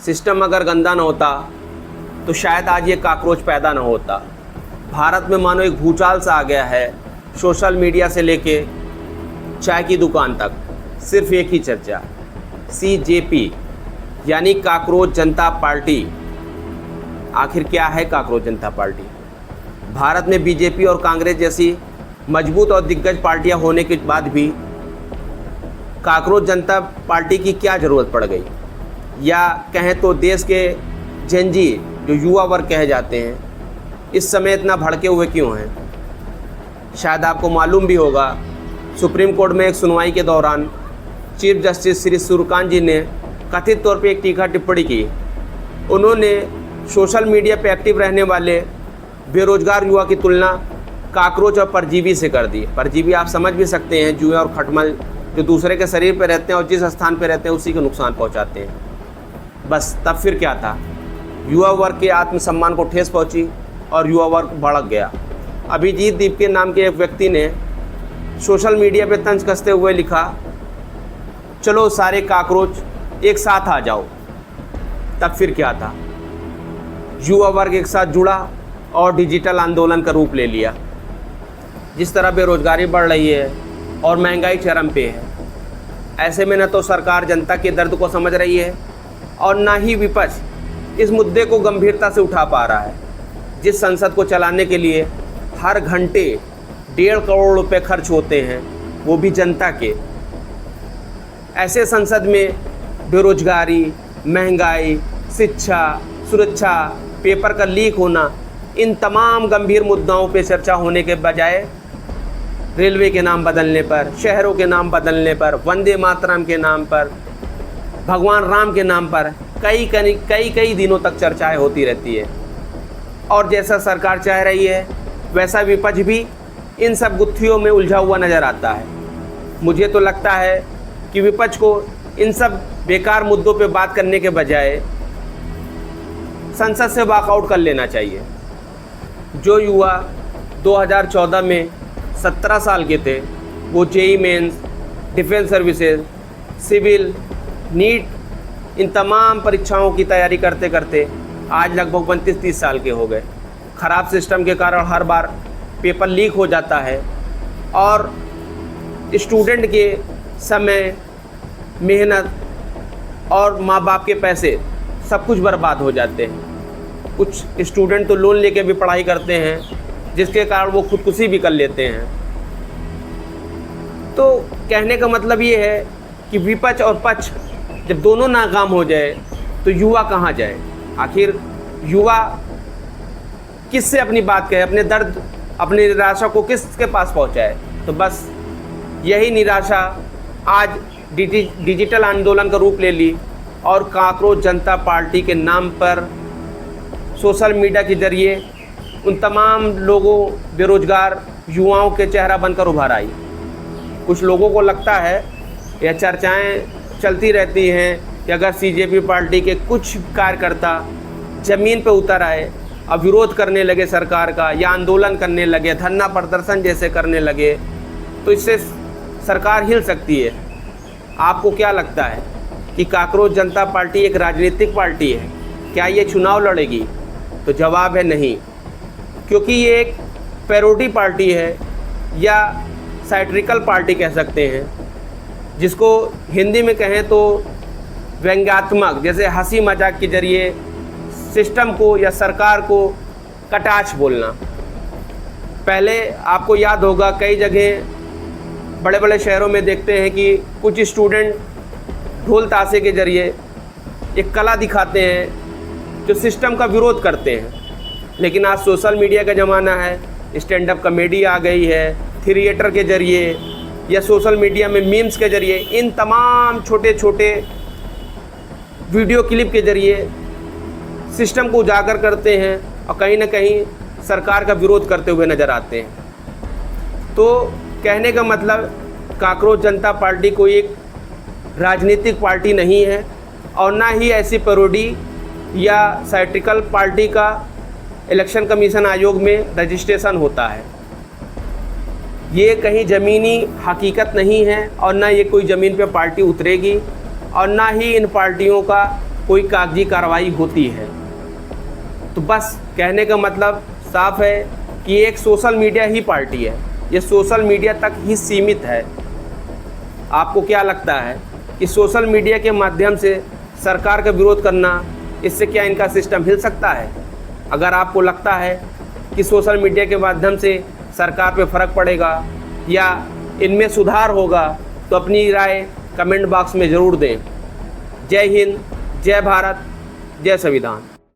System अगर गंदा ना होता तो शायद आज ये काकरोच पैदा ना होता। भारत में मानो एक भूचाल सा आ गया है। सोशल मीडिया से लेके चाय की दुकान तक सिर्फ एक ही चर्चा, CJP यानी काकरोच जनता पार्टी। आखिर क्या है काकरोच जनता पार्टी? भारत में BJP और कांग्रेस जैसी मजबूत और दिग्गज पार्टियां होने के बाद भी काकरोच जनता पार्टी की क्या ज़रूरत पड़ गई? या कहें तो देश के जेनजी जो युवा वर्ग कहे जाते हैं, इस समय इतना भड़के हुए क्यों हैं? शायद आपको मालूम भी होगा, सुप्रीम कोर्ट में एक सुनवाई के दौरान चीफ जस्टिस श्री सूर्यकांत जी ने कथित तौर पे एक तीखा टिप्पणी की। उन्होंने सोशल मीडिया पे एक्टिव रहने वाले बेरोजगार युवा की तुलना काकरोच और परजीवी से कर दी। परजीवी आप समझ भी सकते हैं, चूहे और खटमल जो दूसरे के शरीर पे रहते हैं और जिस स्थान पे रहते हैं उसी को नुकसान पहुंचाते हैं। बस तब फिर क्या था? युवा वर्ग के आत्मसम्मान को ठेस पहुंची और युवा वर्ग भड़क गया। अभिजीत दीप के नाम के एक व्यक्ति ने सोशल मीडिया पे तंज कसते हुए लिखा, चलो सारे काकरोच एक साथ आ जाओ। तब फिर क्या था? युवा वर्ग एक साथ जुड़ा और डिजिटल आंदोलन का रूप ले लिया। जिस तरह बेरोजगारी बढ़ रही है और महंगाई चरम पे है, ऐसे में न तो सरकार जनता के दर्द को समझ रही है और ना ही विपक्ष इस मुद्दे को गंभीरता से उठा पा रहा है। जिस संसद को चलाने के लिए हर घंटे 1.5 करोड़ रुपए खर्च होते हैं, वो भी जनता के, ऐसे संसद में बेरोजगारी, महंगाई, शिक्षा, सुरक्षा, पेपर का लीक होना, इन तमाम गंभीर मुद्दाओं पे चर्चा होने के बजाय रेलवे के नाम बदलने पर, शहरों के नाम बदलने पर, वंदे मातरम के नाम पर, भगवान राम के नाम पर कई दिनों तक चर्चाएं होती रहती है। और जैसा सरकार चाह रही है वैसा विपक्ष भी इन सब गुत्थियों में उलझा हुआ नज़र आता है। मुझे तो लगता है कि विपक्ष को इन सब बेकार मुद्दों पे बात करने के बजाय संसद से वॉकआउट कर लेना चाहिए। जो युवा 2014 में 17 साल के थे, वो JEE mains, defence services, civil, NEET, इन तमाम परीक्षाओं की तैयारी करते करते आज लगभग 32-30 साल के हो गए। ख़राब सिस्टम के कारण हर बार पेपर लीक हो जाता है और स्टूडेंट के समय, मेहनत और माँ बाप के पैसे सब कुछ बर्बाद हो जाते हैं। कुछ स्टूडेंट तो लोन लेके भी पढ़ाई करते हैं, जिसके कारण वो खुदकुशी भी कर लेते हैं। तो कहने का मतलब ये है कि विपक्ष और पक्ष जब दोनों नाकाम हो जाए तो युवा कहाँ जाए? आखिर युवा किससे अपनी बात कहे, अपने दर्द, अपनी निराशा को किसके पास पहुँचाए? तो बस यही निराशा आज डिजिटल आंदोलन का रूप ले ली और काकरोच जनता पार्टी के नाम पर सोशल मीडिया के जरिए उन तमाम लोगों, बेरोजगार युवाओं के चेहरा बनकर उभर आई। कुछ लोगों को लगता है, यह चर्चाएं चलती रहती हैं कि अगर CJP पार्टी के कुछ कार्यकर्ता ज़मीन पर उतर आए और विरोध करने लगे सरकार का, या आंदोलन करने लगे, धरना प्रदर्शन जैसे करने लगे, तो इससे सरकार हिल सकती है। आपको क्या लगता है कि काकरोच जनता पार्टी एक राजनीतिक पार्टी है? क्या ये चुनाव लड़ेगी? तो जवाब है नहीं, क्योंकि ये एक पैरोडी पार्टी है या सैटिरिकल पार्टी कह सकते हैं, जिसको हिंदी में कहें तो व्यंग्यात्मक, जैसे हंसी मजाक के जरिए सिस्टम को या सरकार को कटाक्ष बोलना। पहले आपको याद होगा, कई जगह बड़े बड़े शहरों में देखते हैं कि कुछ स्टूडेंट ढोल ताशे के जरिए एक कला दिखाते हैं जो सिस्टम का विरोध करते हैं। लेकिन आज सोशल मीडिया का ज़माना है, स्टैंड अप कॉमेडी आ गई है, थिएटर के जरिए या सोशल मीडिया में मीम्स के जरिए, इन तमाम छोटे छोटे वीडियो क्लिप के जरिए सिस्टम को उजागर करते हैं और कहीं ना कहीं सरकार का विरोध करते हुए नज़र आते हैं। तो कहने का मतलब, काकरोच जनता पार्टी कोई एक राजनीतिक पार्टी नहीं है और ना ही ऐसी पैरोडी या सैटिरिकल पार्टी का इलेक्शन कमीशन आयोग में रजिस्ट्रेशन होता है। ये कहीं ज़मीनी हकीकत नहीं है और ना ये कोई ज़मीन पे पार्टी उतरेगी और ना ही इन पार्टियों का कोई कागजी कार्रवाई होती है। तो बस कहने का मतलब साफ है कि एक सोशल मीडिया ही पार्टी है, ये सोशल मीडिया तक ही सीमित है। आपको क्या लगता है कि सोशल मीडिया के माध्यम से सरकार का विरोध करना, इससे क्या इनका सिस्टम हिल सकता है? अगर आपको लगता है कि सोशल मीडिया के माध्यम से सरकार पे फ़र्क पड़ेगा या इनमें सुधार होगा, तो अपनी राय कमेंट बॉक्स में ज़रूर दें। जय हिंद, जय भारत, जय संविधान।